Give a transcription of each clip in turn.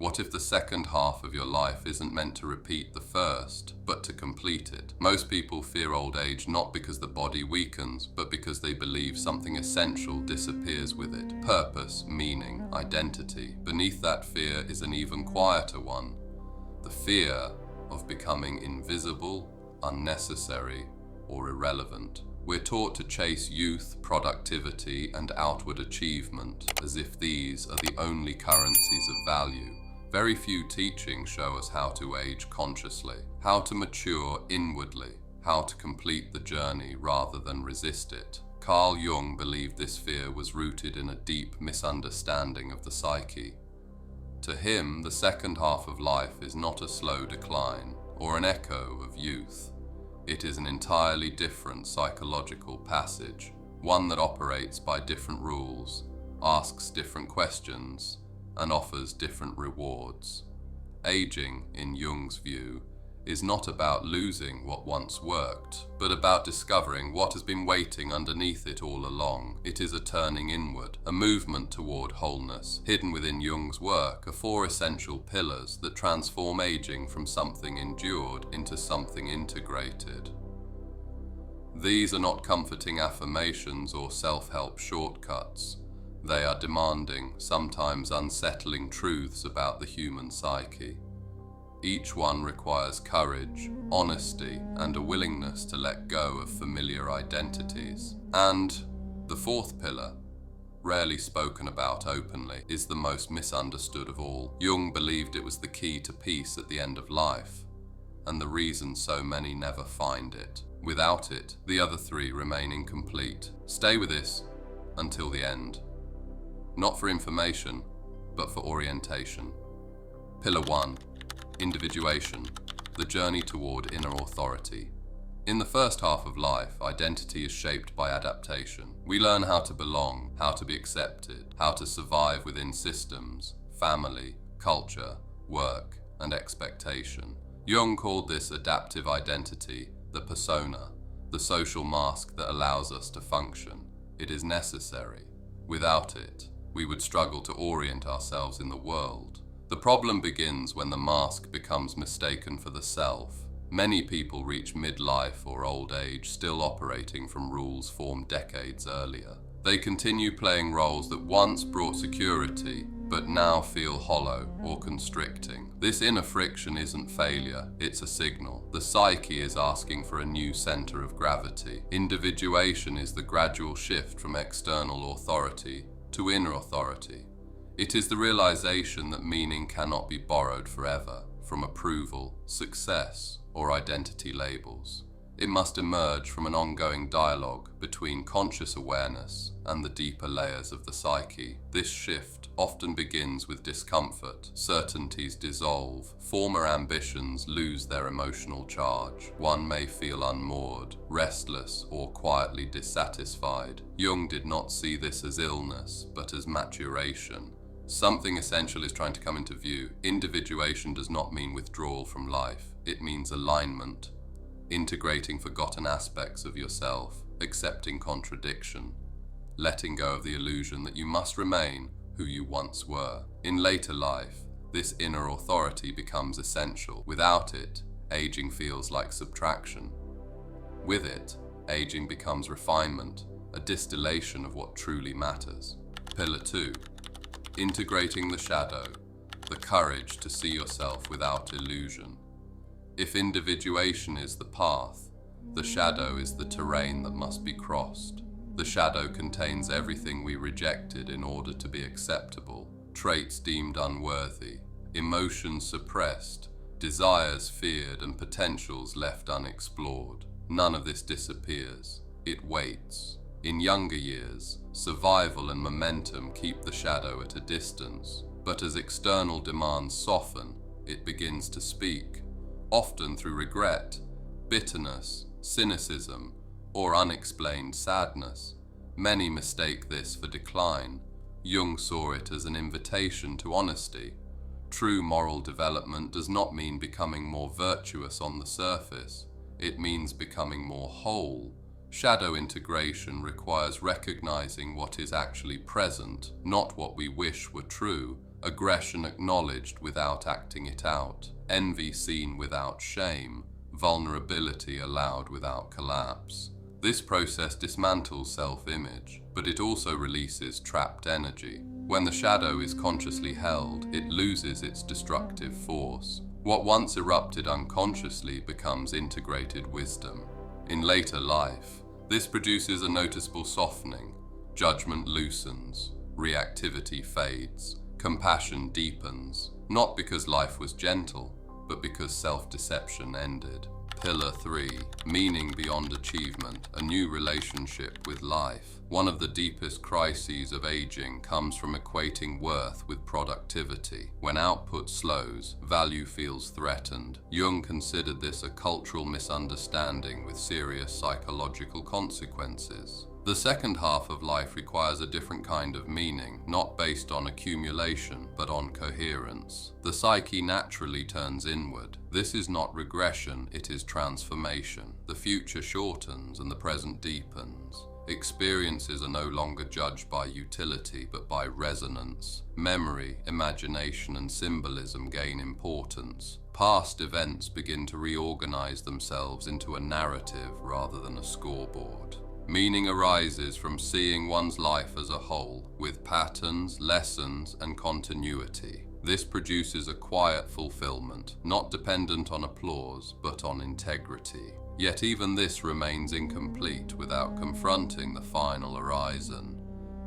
What if the second half of your life isn't meant to repeat the first, but to complete it? Most people fear old age not because the body weakens, but because they believe something essential disappears with it. Purpose, meaning, identity. Beneath that fear is an even quieter one. The fear of becoming invisible, unnecessary, or irrelevant. We're taught to chase youth, productivity, and outward achievement, as if these are the only currencies of value. Very few teachings show us how to age consciously, how to mature inwardly, how to complete the journey rather than resist it. Carl Jung believed this fear was rooted in a deep misunderstanding of the psyche. To him, the second half of life is not a slow decline or an echo of youth. It is an entirely different psychological passage, one that operates by different rules, asks different questions, and offers different rewards. Aging, in Jung's view, is not about losing what once worked, but about discovering what has been waiting underneath it all along. It is a turning inward, a movement toward wholeness. Hidden within Jung's work are 4 essential pillars that transform aging from something endured into something integrated. These are not comforting affirmations or self-help shortcuts. They are demanding, sometimes unsettling truths about the human psyche. Each one requires courage, honesty, and a willingness to let go of familiar identities. And the 4th pillar, rarely spoken about openly, is the most misunderstood of all. Jung believed it was the key to peace at the end of life, and the reason so many never find it. Without it, the other 3 remain incomplete. Stay with this until the end. Not for information, but for orientation. Pillar 1. Individuation, the journey toward inner authority. In the first half of life, identity is shaped by adaptation. We learn how to belong, how to be accepted, how to survive within systems, family, culture, work, and expectation. Jung called this adaptive identity the persona, the social mask that allows us to function. It is necessary. Without it, we would struggle to orient ourselves in the world. The problem begins when the mask becomes mistaken for the self. Many people reach midlife or old age still operating from rules formed decades earlier. They continue playing roles that once brought security, but now feel hollow or constricting. This inner friction isn't failure, it's a signal. The psyche is asking for a new center of gravity. Individuation is the gradual shift from external authority to inner authority. It is the realization that meaning cannot be borrowed forever from approval, success, or identity labels. It must emerge from an ongoing dialogue between conscious awareness and the deeper layers of the psyche. This shift often begins with discomfort. Certainties dissolve. Former ambitions lose their emotional charge. One may feel unmoored, restless, or quietly dissatisfied. Jung did not see this as illness, but as maturation. Something essential is trying to come into view. Individuation does not mean withdrawal from life. It means alignment. Integrating forgotten aspects of yourself, accepting contradiction, letting go of the illusion that you must remain who you once were. In later life, this inner authority becomes essential. Without it, aging feels like subtraction. With it, aging becomes refinement, a distillation of what truly matters. Pillar 2. Integrating the shadow, the courage to see yourself without illusion. If individuation is the path, the shadow is the terrain that must be crossed. The shadow contains everything we rejected in order to be acceptable, traits deemed unworthy, emotions suppressed, desires feared, and potentials left unexplored. None of this disappears. It waits. In younger years, survival and momentum keep the shadow at a distance, but as external demands soften, it begins to speak. Often through regret, bitterness, cynicism, or unexplained sadness. Many mistake this for decline. Jung saw it as an invitation to honesty. True moral development does not mean becoming more virtuous on the surface. It means becoming more whole. Shadow integration requires recognizing what is actually present, not what we wish were true, aggression acknowledged without acting it out, envy seen without shame, vulnerability allowed without collapse. This process dismantles self-image, but it also releases trapped energy. When the shadow is consciously held, it loses its destructive force. What once erupted unconsciously becomes integrated wisdom. In later life, this produces a noticeable softening. Judgment loosens, reactivity fades, compassion deepens, not because life was gentle, but because self-deception ended. Pillar 3, meaning beyond achievement, a new relationship with life. One of the deepest crises of aging comes from equating worth with productivity. When output slows, value feels threatened. Jung considered this a cultural misunderstanding with serious psychological consequences. The second half of life requires a different kind of meaning, not based on accumulation, but on coherence. The psyche naturally turns inward. This is not regression, it is transformation. The future shortens and the present deepens. Experiences are no longer judged by utility, but by resonance. Memory, imagination, and symbolism gain importance. Past events begin to reorganize themselves into a narrative rather than a scoreboard. Meaning arises from seeing one's life as a whole, with patterns, lessons, and continuity. This produces a quiet fulfillment, not dependent on applause, but on integrity. Yet even this remains incomplete without confronting the final horizon.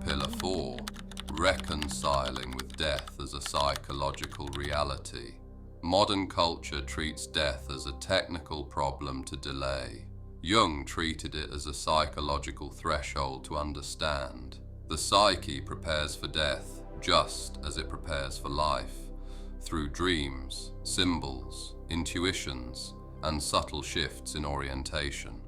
Pillar 4. Reconciling with death as a psychological reality. Modern culture treats death as a technical problem to delay. Jung treated it as a psychological threshold to understand. The psyche prepares for death just as it prepares for life, through dreams, symbols, intuitions, and subtle shifts in orientation.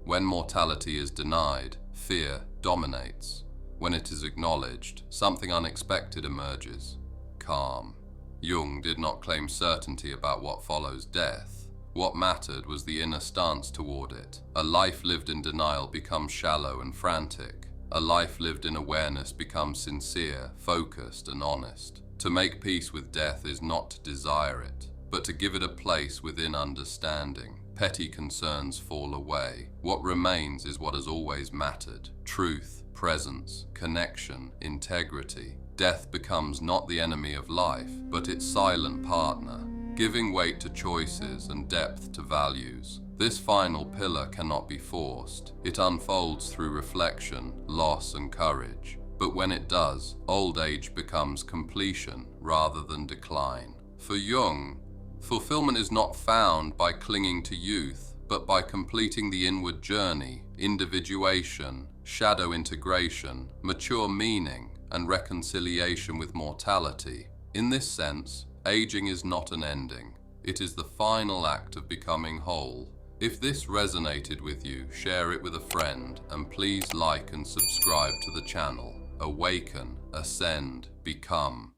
When mortality is denied, fear dominates. When it is acknowledged, something unexpected emerges: calm. Jung did not claim certainty about what follows death. What mattered was the inner stance toward it. A life lived in denial becomes shallow and frantic. A life lived in awareness becomes sincere, focused, and honest. To make peace with death is not to desire it, but to give it a place within understanding. Petty concerns fall away. What remains is what has always mattered: truth, presence, connection, integrity. Death becomes not the enemy of life, but its silent partner, giving weight to choices and depth to values. This final pillar cannot be forced. It unfolds through reflection, loss, and courage. But when it does, old age becomes completion rather than decline. For Jung, fulfillment is not found by clinging to youth, but by completing the inward journey, individuation, shadow integration, mature meaning, and reconciliation with mortality. In this sense, aging is not an ending. It is the final act of becoming whole. If this resonated with you, share it with a friend, and please like and subscribe to the channel. Awaken, ascend, become.